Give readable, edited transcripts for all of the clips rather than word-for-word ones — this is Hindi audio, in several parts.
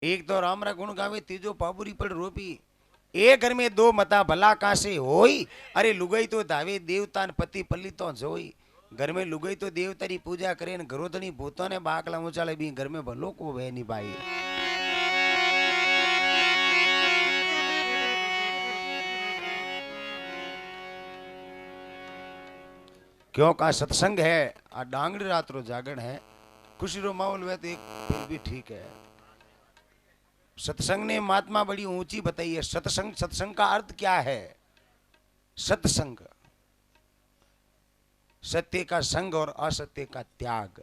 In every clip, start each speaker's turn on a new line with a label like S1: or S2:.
S1: एक तो राम रा गुण गावे, तीजो पाबुरी पर रोपी। एक घर में दो मता भला कासे होई। अरे लुगाई तो धावे देवता ने पति पल्ली तो जोई। घर में लुगाई तो देवता री पूजा करे न घरोधनी भूतों ने बाकला ऊंचाले भी घर में भलो को वह नहीं भाई। क्यों का सत्संग है आ डांगड़ी रात रो जागरण है, खुशी रो माहौल वह तो एक फिर भी ठीक है। सत्संग ने महात्मा बड़ी ऊंची बताई है। सत्संग, सत्संग का अर्थ क्या है? सत्संग, सत्य का संग और असत्य का त्याग।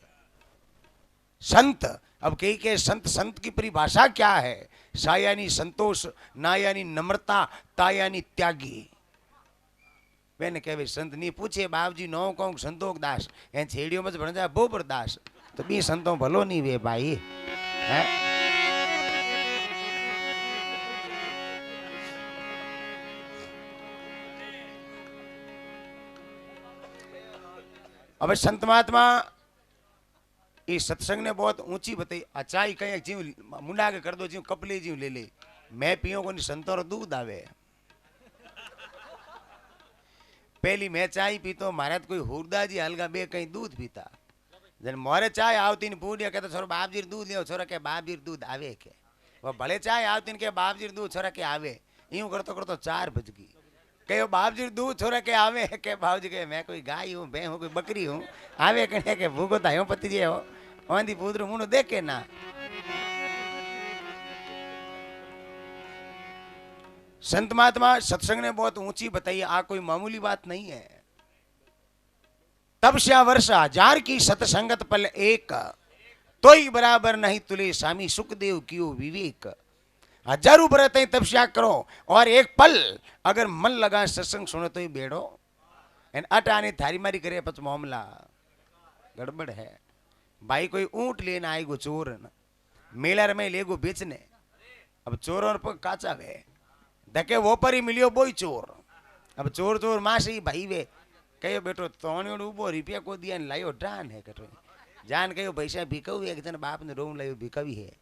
S1: संत, अब कई के संत, संत की परिभाषा क्या है? सा यानी संतोष, ना यानी नम्रता, ता यानी त्यागी। मैंने कहे संत नहीं पूछे बाप जी नो कहूँ संतोष दास ए छेड़ियों में बन जाए बोबर दास तो बी संतों भलो नहीं वे भाई है। अब संत महात्मा इस सत्संग ने बहुत ऊंची बताई। अचाई कहीं जीव मुंडा के कर दो जीव कपले जीव ले ले, मैं पियो को संतों दूध आवे। पहली मैं चाय पीतो मारे तो कोई हुरदा जी हलगा बे कहीं दूध पीता। जन मोरे चाय आवती ने पूछिया कहता छोरा बाप जी दूध लियो, छोरा के बाप जी दूध आवे के। वो भले चाय आवती ने के बाप जी दूध छोरा के आवे। यूं करतो करतो 4 बज गई। कहो बाप जी दूध छोरा के आवे के बाप जी के मैं कोई गाय हूँ भैं हूँ कोई बकरी हूँ आवे कने के भूगो था पति जी हो ओंदी पूदरो मुंडो देखे ना। संत महात्मा सत्संग ने बहुत ऊंची बताई, आ कोई मामूली बात नहीं है। तपस्या वर्ष 1000 की सत्संगत पल एक, तो ही बराबर नहीं तुले स्वामी सुखदेव कियो विवेक। 1000 बरत तपस्या करो और एक पल अगर मन लगा सत्संग सुनो तो ही बेड़ो एन अटाने थारी मारी करे पच मामला गड़बड़ है। भाई कोई ऊंट लेना आएगो चोर न मेला में लेगो बेचने। अब चोरों पर काचा वे धके वो पर ही मिलियो बोई चोर। अब चोर चोर मासी भाई वे कहो बेटो तोने उबो रुपया को दिया लायो डान है कटो जान कहो पैसा भिकवी एक जन बाप ने रोम लायो भिकवी है।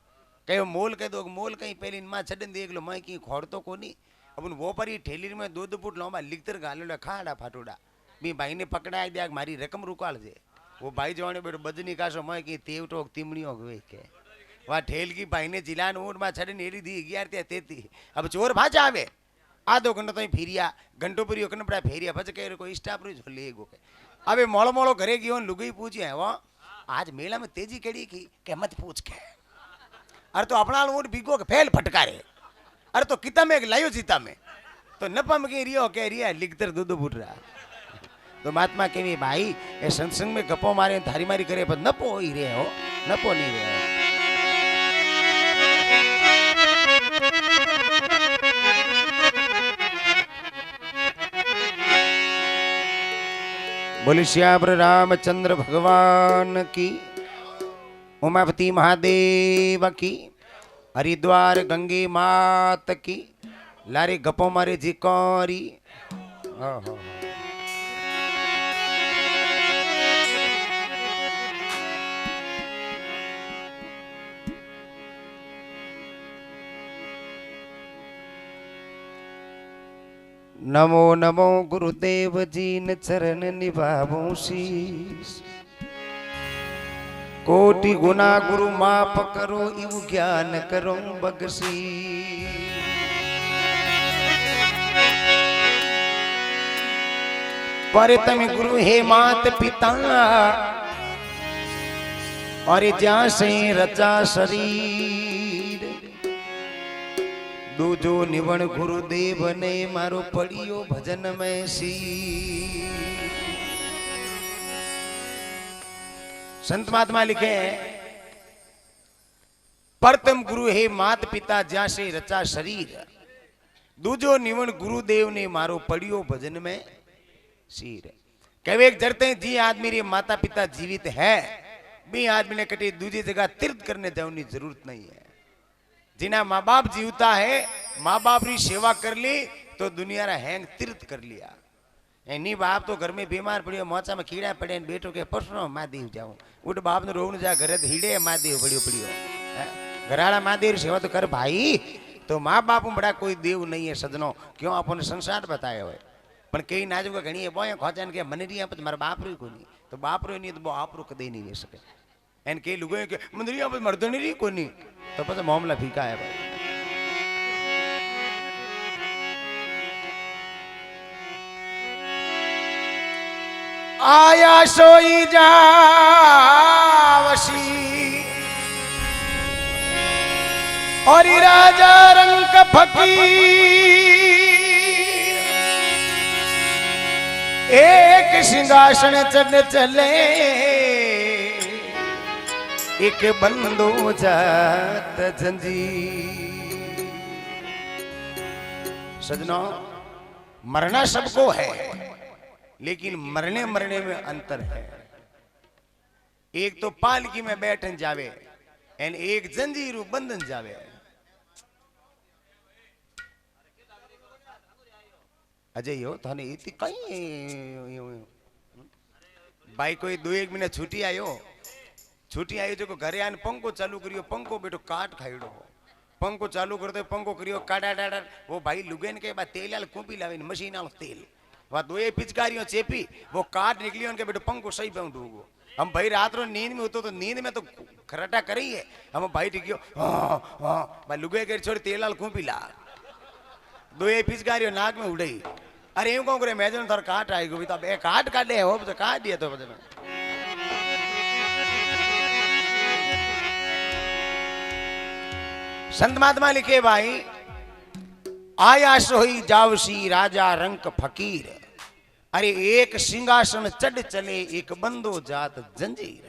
S1: कहो मोल कह दो मोल कहीं पहले माँ छड़न देख लो मैं कहीं खोड़तो को नहीं। अब वो पर ही ठेली में 2-2 फुट लंबा लिखतर गालोड़ा खाड़ा फाटोड़ा भी भाई ने पकड़ा दिया मारी रकम रुकाल दे। वो भाई जवाने बेटो बजनी काशो मैं कहीं तेव टोक तिमड़ियों वे के वहाँ ठेल की भाई ने जिलान ऊँट में छड़न हेली दी 11-33। अब चोर भाजा आवे आधो घंटो तो फेरिया घंटो पूरी पड़ा फेरिया बच कह कोई स्टाफ रही ले गो के। अबे मोड़ो मोड़ो घरे गयो लुगई पूछे है वो आज मेला में तेजी केड़ी की के मत पूछ के। अरे तो अपना ऊँट भीगो के फैल फटकारे। अरे तो किता में लायो जीता में तो नपम के रियो के रिया लिखतर दूध फूट रहा। तो महात्मा के भाई ये सत्संग में गप्पो मारे धारी मारी करे पर नपो ही रहे हो नपो नहीं रहे। बोले श्याम रामचंद्र भगवान की, उमापति महादेव की, हरिद्वार गंगे मात की, लारे गपो मारे जिकोरी। नमो नमो गुरुदेव जी न चरण निभावो शीश। कोटि गुना गुरु माप करो इव ज्ञान करो बगसी। पर तम गुरु हे मात पिता और ज्या से रचा शरीर। दूजो निवण गुरुदेव ने मारो पड़ियो भजन में सी। संत महात्मा लिखे परतम गुरु हे मात पिता ज्यासे रचा शरीर। दूजो निवण गुरुदेव ने मारो पड़ियो भजन में सीर। कहे जरते जी आदमी रे माता पिता जीवित है भी आदमी ने कटे दूसरी जगह तीर्थ करने जाने की जरूरत नहीं है। जिना माँ बाप जीवता है माँ बाप की सेवा कर ली तो दुनिया रा हैंग तीर्थ कर लिया। एनी बाप तो घर में बीमार पड़ियो मोचा में कीड़ा पड़े बेटो के परसों माँ देव जाऊं उठ बाप ने रोवन जा घर हीड़े माँ देव पड़ियो पड़ियो घराड़ा महादेव सेवा तो कर भाई। तो माँ बाप बड़ा कोई देव नहीं है सजनो, क्यों आपने संसार बताया हुए। पण कई नाजो का घणी बोया खोचन के मन रिया पर मारा बाप रो कोनी, तो बाप रो नहीं तो आप रो कदे नहीं रह सके। एन के लुगे के मंदरिया पर मर्द नहीं रही कोनी, तो पता मामला फीका है भाई। आया सोई जावसी और राजा रंग फकीर एक सिंहासन चढ़ चले एक बंदो जात जंजीर। सजनों, मरना सबको है, लेकिन मरने मरने में अंतर है। एक तो पालकी में बैठन जावे एन एक जंजीर बंधन जावे। अजय यो थाने इतनी कहीं भाई कोई 2-1 महीना छुट्टी आयो, छुट्टी आई जो घरे आने पंखो चालू करियो, पंखो बेटो काट खाइडो, पंखो चालू करते पंखो करियो काटा डाटा। वो भाई लुगेन के बाद तेल आल कुंपी लावे मशीन आल तेल, वह 2 पिचकारियों चेपी वो काट निकलियो उनके बेटो पंखो सही पे डूबो। हम भाई रात रो नींद में होतो तो नींद में तो खराटा करी है। हम भाई टिकियो भाई लुगे के छोड़ तेल आल कुंपी ला 2 पिचकारियों नाक में उड़ई। अरे यूं कौन करे मैजन थार काट आई गो तब एक काट काटे हो तो काट दिया तो बदन। संत महात्मा लिखे भाई, आया सोई जावसी राजा रंक फकीर। अरे एक सिंहासन चढ़ चले एक बंदो जात जंजीर।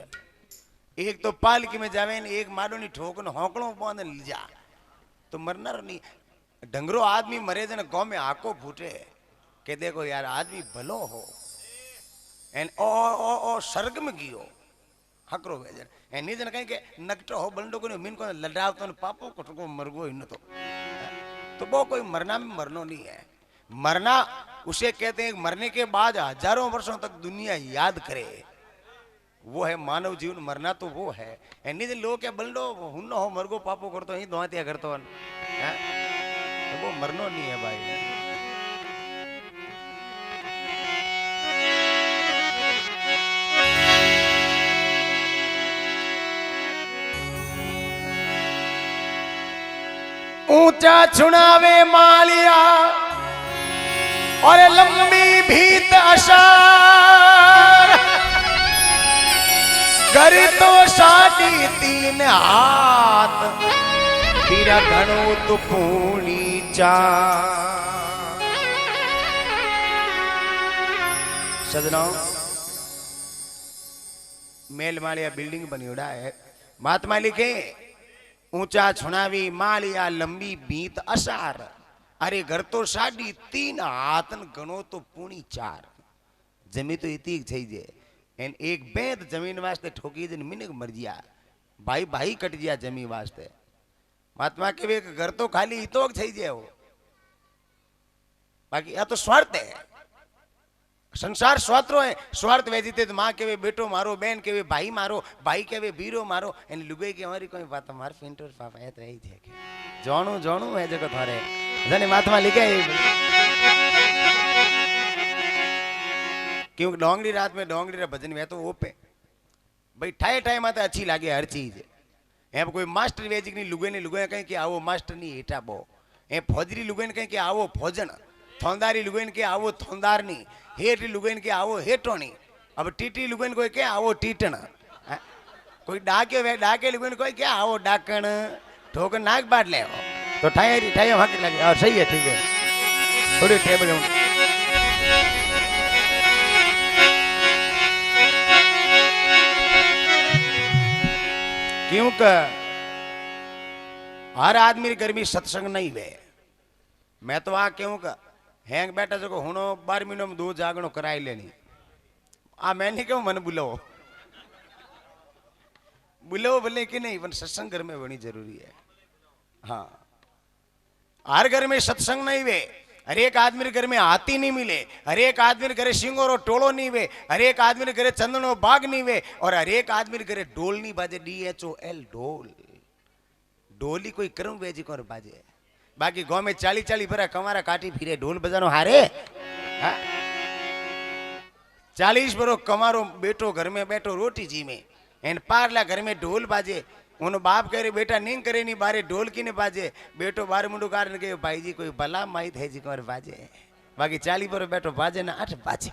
S1: एक तो पालकी में जावे एक माडो नी ठोकन होकड़ो बांध लिजा तो मरना नहीं। डंगरो आदमी मरे जन गांव में आको फूटे के देखो यार आदमी भलो हो एन ओ स्वर्ग में गियो हकरो वेजन एन निजन कहीं के नकटो हो बंडो को मिन को लड़ाव तो पापो को मरगो इन तो वो कोई मरना में मरनो नहीं है। मरना उसे कहते हैं मरने के बाद हजारों वर्षों तक दुनिया याद करे, वो है मानव जीवन। मरना तो वो है एनी दिन लोग क्या बंडो हुन्नो हो मरगो पापो करतो ही दोहतिया करतो तो वो मरनो नहीं है भाई। ऊंचा छुड़ावे मालिया और लंबी भीत अशार, घर तो 3.5 हाथ तेरा घणो तो पूनी 4। सजनों, मेल मालिया बिल्डिंग बनी उड़ा है। महात्मा लिखे ऊंचा छुनावी मालिया लंबी बीत असार। अरे घर तो 3.5 हाथ गणो तो पूनी 4। जमी तो इतनी थी जे एन एक बेद जमीन वास्ते ठोकी जन मिनक मर जिया भाई भाई कट जिया जमी वास्ते। महात्मा के वे घर तो खाली इतोक थी जे हो, बाकी या तो स्वार्थ है। संसार स्वार्थो है, स्वार्थ वेजीते तो माँ के वे बेटो मारो, बहन के वे भाई मारो, भाई के वे बीरो मारो। इन लुगाई की हमारी कोई बात हमारे फिंटर पापा है तो यही थे जानू जानू है जगह थारे जने महात्मा लिखे क्योंकि डोंगरी रात में डोंगरी रा भजन वे तो वो पे भाई ठाए ठाए माते अच्छी लागे हर चीज। ए कोई मास्टर वेजिक नहीं लुगे ने लुगे कहीं कि आवो मास्टर नहीं हेटा बो। ए फौजरी लुगे ने कहीं कि आवो फौजन, थौंदारी लुगेन के आवो थौंदार नहीं, हेटी लुगेन के आवो हेटोनी। अब टीटी लुगेन कोई क्या आवो टीटन, कोई डाके वे डाके लुगेन कोई क्या आवो डाकण ठोकर नाक बांट ले। तो ठाई ठाई वहां के लगे और सही है ठीक है। थोड़ी टेबल क्योंकि हर आदमी की गर्मी सत्संग नहीं वे। मैं तो आ क्यों का हैंग बैठा जो हुनो 12 महीनों में 2 जागणो कराई लेनी। आ मैंने क्यों मन बुलाओ बुलाओ बोले कि नहीं, पर सत्संग घर में बड़ी जरूरी है। हाँ, हर घर में सत्संग नहीं वे, हर एक आदमी के घर में हाथी नहीं मिले, हर एक आदमी के घरे सिंगोरो टोलो नहीं वे, हर एक आदमी के घरे चंदनो बाग नहीं वे, और हर एक आदमी के घरे ढोल नहीं बाजे DHOL ढोल। ढोली कोई करूं बेजी को बाजे बाकी गांव में 40-40 भरा कमारा काटी फिरे ढोल बजानो हारे 40 बरो कमारो बेटो घर में बैठो रोटी जी में एन पारला घर में ढोल बाजे उन बाप कह रहे बेटा नींद करे नहीं बारे ढोल की ने बाजे बेटो बारे मुंडू कार के भाई जी कोई भला माहित है जी को बाजे बाकी 40 बरो बैठो बाजे ना 8 बाजे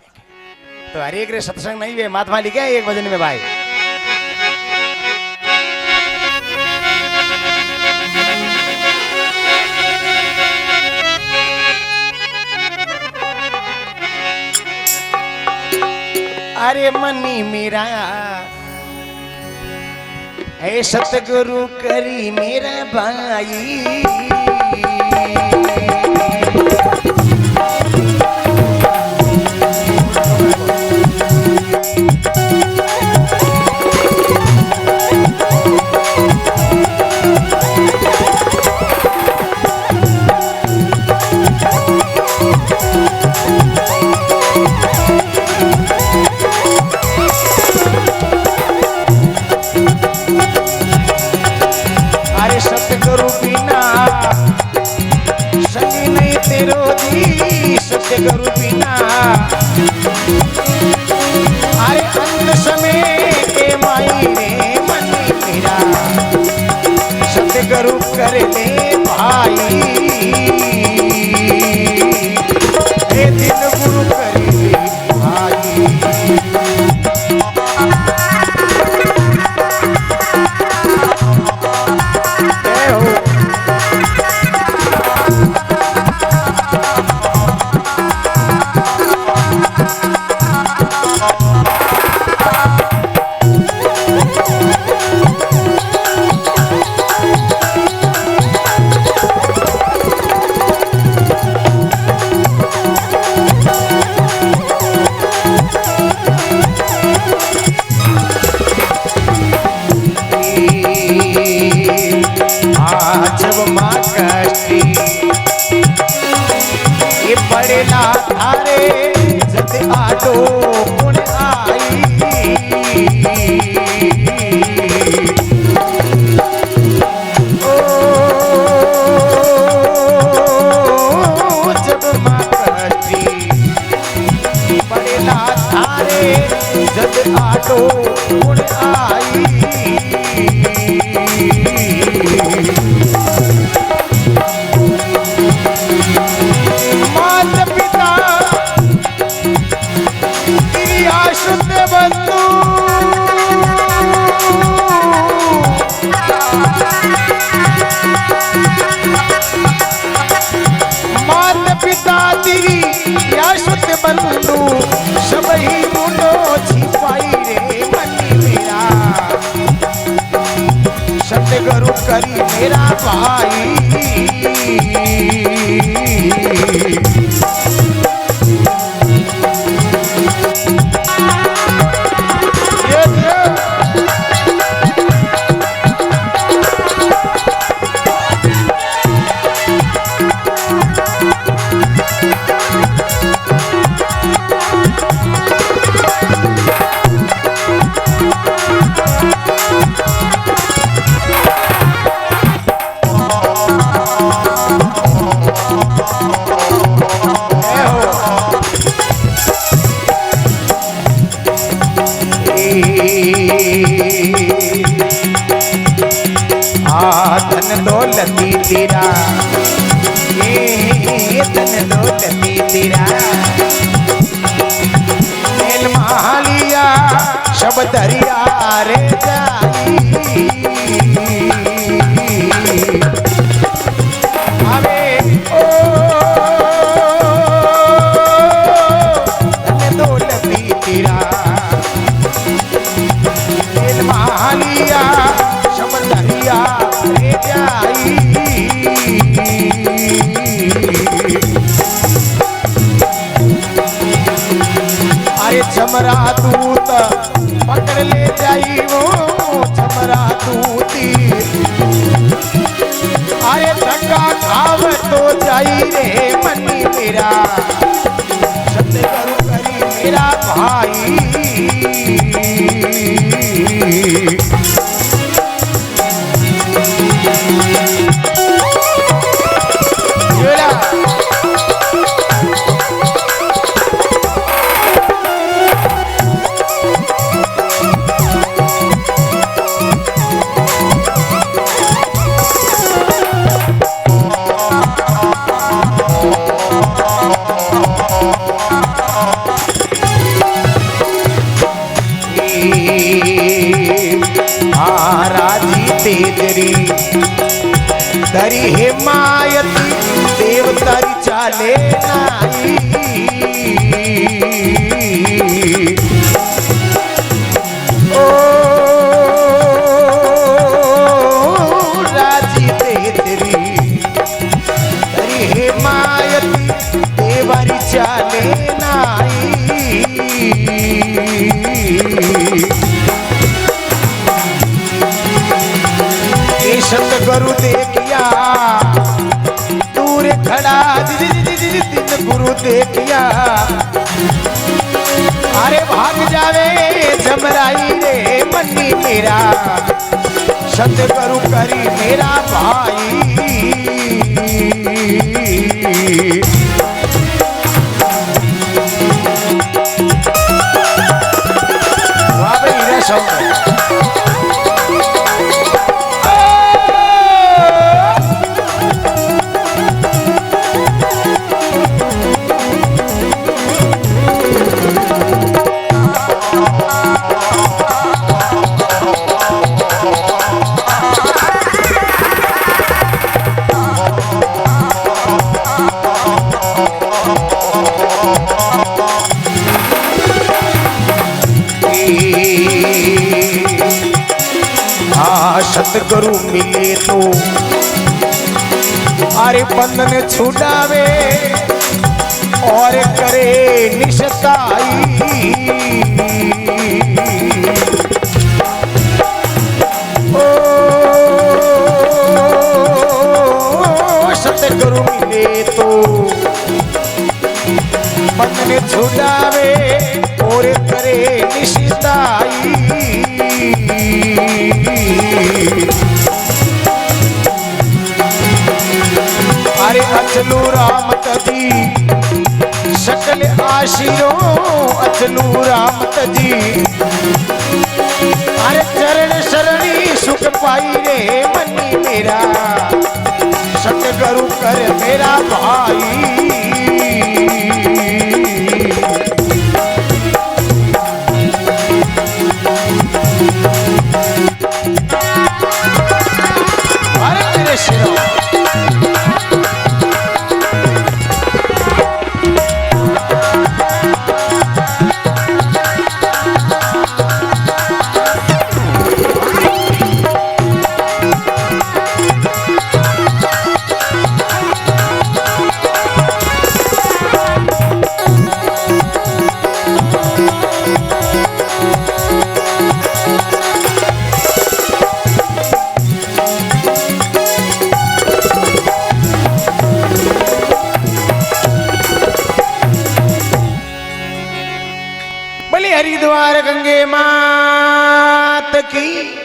S1: तो हर एक रे सत्संग नहीं वे महात्मा लिखे एक भजन में भाई अरे मनी मेरा ऐ सतगुरु करी मेरा भाई सतगुरु बिना अरे अंत समय के माई रे मन मेरा सतगुरु कर ले भाई हे दिल गुरु कर ले भाई पड़ेला थारे जत आडो गुण आई ओ जब माँ कष्टी पड़ेला थारे जत आडो गुण आई बंधु सब ही मुंडो छिपाई रे मनी मेरा सतगुरु करी मेरा भाई धन दौलती तेरा ये धन दौलती तेरा मेल महालिया शब दरिया रे जाई अबे ओ धन दौलती तेरा मेल महालिया शब दरिया अरे छमरा दूत पकड़ ले जाई वो छमरा दूती अरे धक्का खाव तो जाई रे मनी मेरा सतगुरु करी मेरा भाई हरि हिमायती देवतारी चाले नाई। ओ राजी तेरी हरि हिमायती देवारी चाले नाई। सतगुरु देखिया दूर खड़ा दिन गुरु देखिया अरे भाग जावे जमराई रे मन्नी मेरा सतगुरु करी मेरा भाई। वाह भाई रसम सतगुरु मिले तो अरे बंधन छुड़ावे और करे निशताई। ओ सतगुरु मिले तो बंधन छुड़ावे और करे निशताई। अरे अचलू राम तजी सकल आशीरो अचलू राम तजी अरे चरण शरणी सुख पाई रे मनी मेरा सतगुरु कर मेरा भाई। हरिद्वार गंगे मात की।